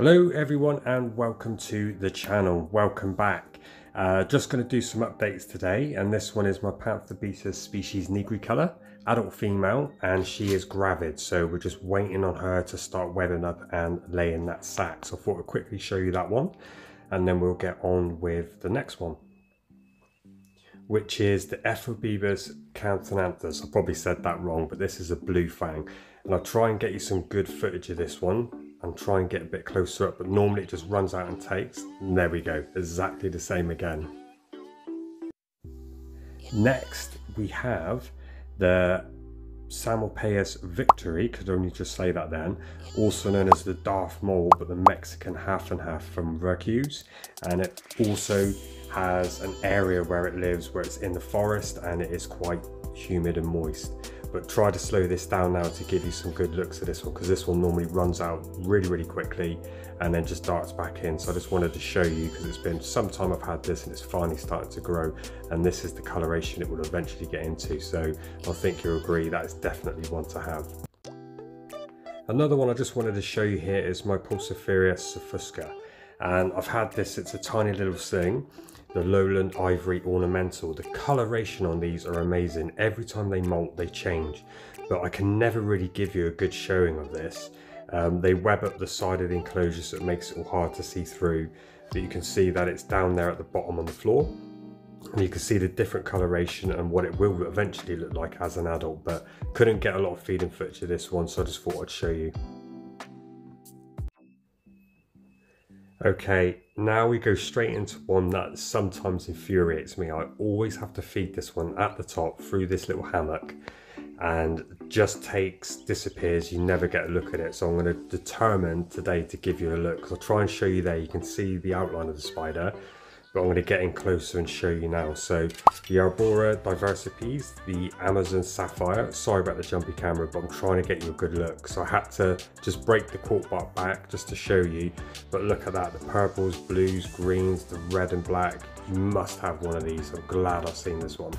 Hello everyone and welcome to the channel. Welcome back. Just going to do some updates today, and this one is my Panther beta species nigricolor, adult female, and she is gravid, so we're just waiting on her to start webbing up and laying that sac. So I thought I'd quickly show you that one and then we'll get on with the next one, which is the Ephobibus cantonanthus. I probably said that wrong, but this is a blue fang, and I'll try and get you some good footage of this one and try and get a bit closer up, but normally it just runs out and takes, and there we go, exactly the same again. Next we have the Samopeuas Victory, could only just say that then, also known as the Darth Mole, but the Mexican half and half from Veracruz, and it also has an area where it lives where it's in the forest and it is quite humid and moist. But try to slow this down now to give you some good looks at this one, because this one normally runs out really quickly and then just darts back in. So I just wanted to show you, because it's been some time I've had this and it's finally starting to grow, and this is the coloration it will eventually get into. So I think you'll agree that is definitely one to have. Another one I just wanted to show you here is my Pulsipheria Sofuska, and I've had this, it's a tiny little thing, the lowland ivory ornamental. The coloration on these are amazing. Every time they molt they change, but I can never really give you a good showing of this. They web up the side of the enclosure, so it makes it all hard to see through, but you can see that it's down there at the bottom on the floor, and you can see the different coloration and what it will eventually look like as an adult, but couldn't get a lot of feeding footage of this one, so I just thought I'd show you. Okay, now we go straight into one that sometimes infuriates me. I always have to feed this one at the top through this little hammock, and just disappears. You never get a look at it. So I'm going to determine today to give you a look. I'll try and show you there. You can see the outline of the spider, but I'm going to get in closer and show you now. So the Arbora diversipes, the Amazon sapphire. Sorry about the jumpy camera, but I'm trying to get you a good look. So I had to just break the cork bark back just to show you. But look at that, the purples, blues, greens, the red and black. You must have one of these. I'm glad I've seen this one.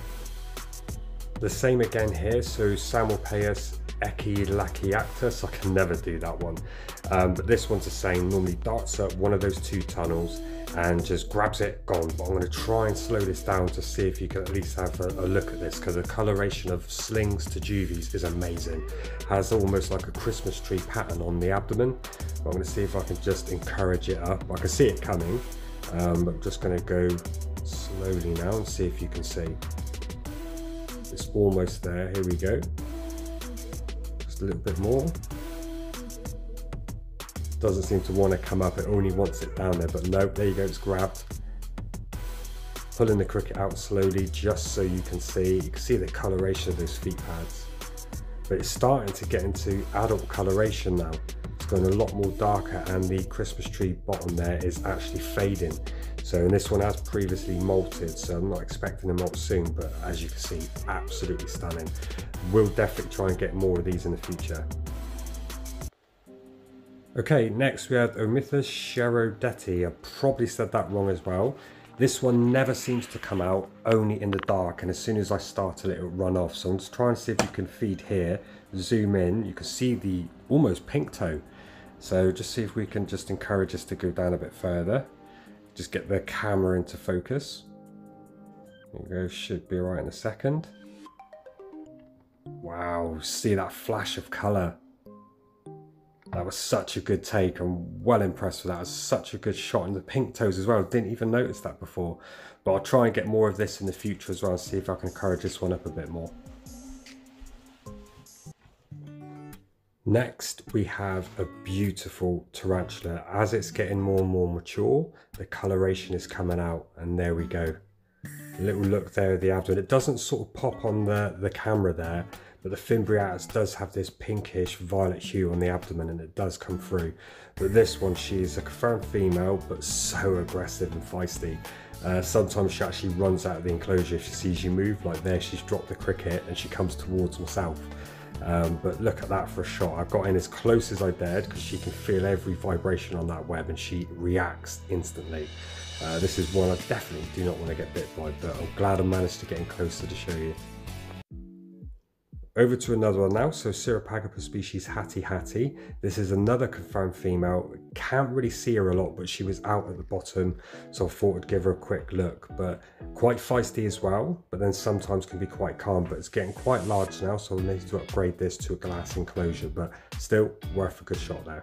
The same again here, so Samopeuas echinactiactus. I can never do that one, but this one's the same. Normally darts up one of those two tunnels and just grabs it, gone. But I'm going to try and slow this down to see if you can at least have a look at this, because the coloration of slings to juvies is amazing. Has almost like a Christmas tree pattern on the abdomen. But I'm going to see if I can just encourage it up. I can see it coming, but I'm just going to go slowly now and see if you can see. It's almost there. Here we go. Just a little bit more. Doesn't seem to want to come up, it only wants it down there, but no, there you go, it's grabbed. Pulling the cricket out slowly just so you can see the coloration of those feet pads. But it's starting to get into adult coloration now. It's going a lot more darker, and the Christmas tree bottom there is actually fading. So, and this one has previously molted, so I'm not expecting a molt soon, but as you can see, absolutely stunning. We'll definitely try and get more of these in the future. Okay, next we have omitha cherodeti. I probably said that wrong as well. This one never seems to come out, only in the dark, and as soon as I startle it, it'll run off. So I'm just trying to see if you can feed here, zoom in, you can see the almost pink toe. So just see if we can just encourage us to go down a bit further. Just get the camera into focus. There we go, should be right in a second. Wow, see that flash of colour. That was such a good take. I'm well impressed with that. It was such a good shot, and the pink toes as well. Didn't even notice that before. But I'll try and get more of this in the future as well, and see if I can encourage this one up a bit more. Next, we have a beautiful tarantula. As it's getting more and more mature, the coloration is coming out, and there we go. A little look there at the abdomen. It doesn't sort of pop on the camera there, but the fimbriatus does have this pinkish violet hue on the abdomen, and it does come through. But this one, she's a confirmed female, but so aggressive and feisty. Sometimes she actually runs out of the enclosure if she sees you move. Like there, she's dropped the cricket and she comes towards myself. But look at that for a shot. I got in as close as I dared, because she can feel every vibration on that web and she reacts instantly. This is one I definitely do not want to get bit by, but I'm glad I managed to get in closer to show you. Over to another one now, so Syropagopus species hattie. This is another confirmed female. Can't really see her a lot, but she was out at the bottom, so I thought I'd give her a quick look. But quite feisty as well, but then sometimes can be quite calm, but it's getting quite large now, so I'll need to upgrade this to a glass enclosure, but still worth a good shot there.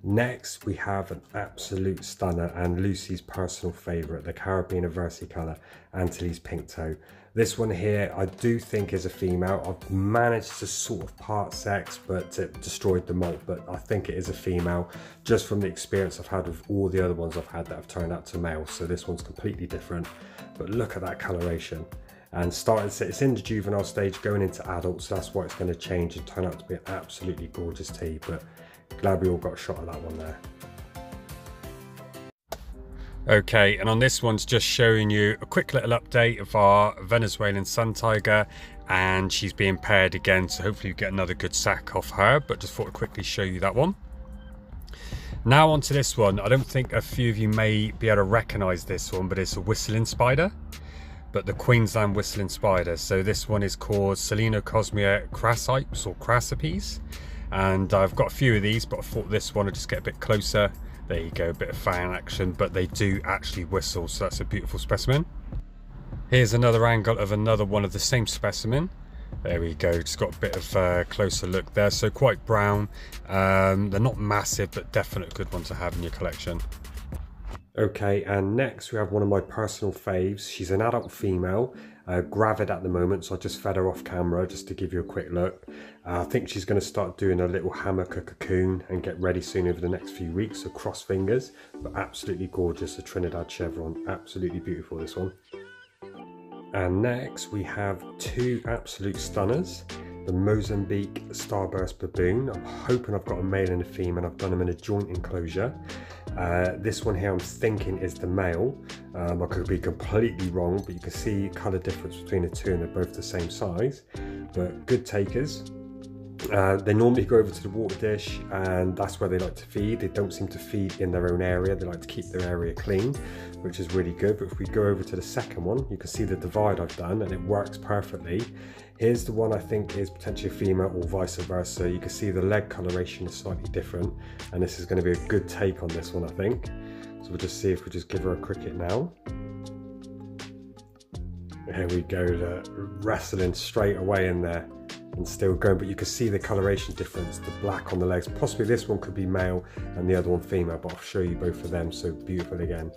Next, we have an absolute stunner and Lucy's personal favourite, the Caribbean versicolor Antilles pink toe. This one here, I do think is a female. I've managed to sort of part sex, but it destroyed the molt, but I think it is a female, just from the experience I've had with all the other ones I've had that have turned out to male. So this one's completely different, but look at that coloration. And it's in the juvenile stage, going into adult, so that's why it's going to change and turn out to be an absolutely gorgeous tea. But glad we all got a shot of that one there. Okay, and on this one's just showing you a quick little update of our Venezuelan sun tiger, and she's being paired again, so hopefully you get another good sack off her, but just thought I'd quickly show you that one. Now onto this one. I don't think a few of you may be able to recognise this one, but it's a whistling spider, but the Queensland whistling spider. So this one is called Selenocosmia crassipes or crassipes, and I've got a few of these, but I thought this one would just get a bit closer. There you go, a bit of fan action, but they do actually whistle, so that's a beautiful specimen. Here's another angle of another one of the same specimen. There we go, just got a bit of a closer look there. So quite brown. They're not massive, but definitely a good one to have in your collection. Okay, and next we have one of my personal faves. She's an adult female, gravid at the moment, so I just fed her off camera just to give you a quick look. I think she's going to start doing a little hammock, a cocoon, and get ready soon over the next few weeks, so cross fingers, but absolutely gorgeous. A Trinidad chevron, absolutely beautiful, this one. And next we have two absolute stunners. The Mozambique starburst baboon. I'm hoping I've got a male and a female. I've done them in a joint enclosure. This one here I'm thinking is the male. I could be completely wrong, but you can see colour difference between the two, and they're both the same size, but good takers. They normally go over to the water dish, and that's where they like to feed. They don't seem to feed in their own area. They like to keep their area clean, which is really good. But if we go over to the second one, you can see the divide I've done, and it works perfectly. Here's the one I think is potentially a female, or vice versa. You can see the leg coloration is slightly different, and this is going to be a good take on this one, I think. So we'll just see if we just give her a cricket now. Here we go, wrestling straight away in there and still going, but you can see the coloration difference, the black on the legs. Possibly this one could be male and the other one female, but I'll show you both of them. So beautiful again.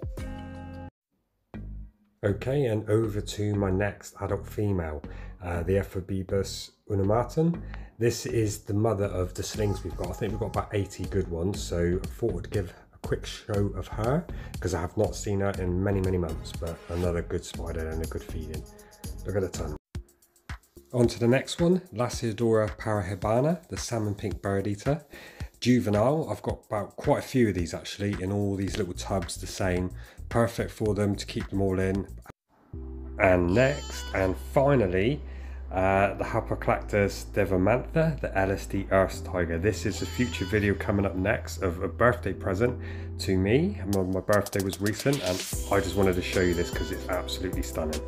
Okay, and over to my next adult female, the Ephebibus unumatum. This is the mother of the slings we've got. I think we've got about 80 good ones, so I thought I'd give a quick show of her because I have not seen her in many months, but another good spider and a good feeding. Look at the ton. On to the next one, Lassie dora parahibana, the salmon pink bird eater. Juvenile, I've got about quite a few of these actually in all these little tubs, the same. Perfect for them to keep them all in. And next, and finally, the harperclactus devamantha, the LSD earth tiger. This is a future video coming up next of a birthday present to me. My birthday was recent, and I just wanted to show you this because it's absolutely stunning.